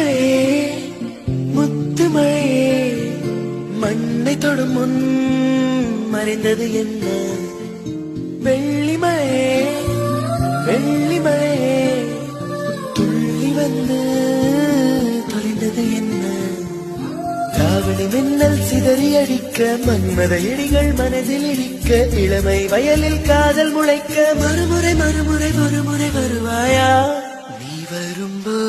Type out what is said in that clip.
மழையே முத்து மழையே மண்ணை தொடும் முன் மறைந்தது என்ன வெள்ளி மழையே வெள்ளி மழையே துள்ளி வந்து தொலைந்தது என்ன தாவணி மின்னல் சிதறி அடிக்க மன்மத இடிகள் மனதில் இடிக்க இளமை வயலில் காதல் முளைக்க மறுமுறை மறுமுறை மறுமுறை வருவாயா நீ வரும்போது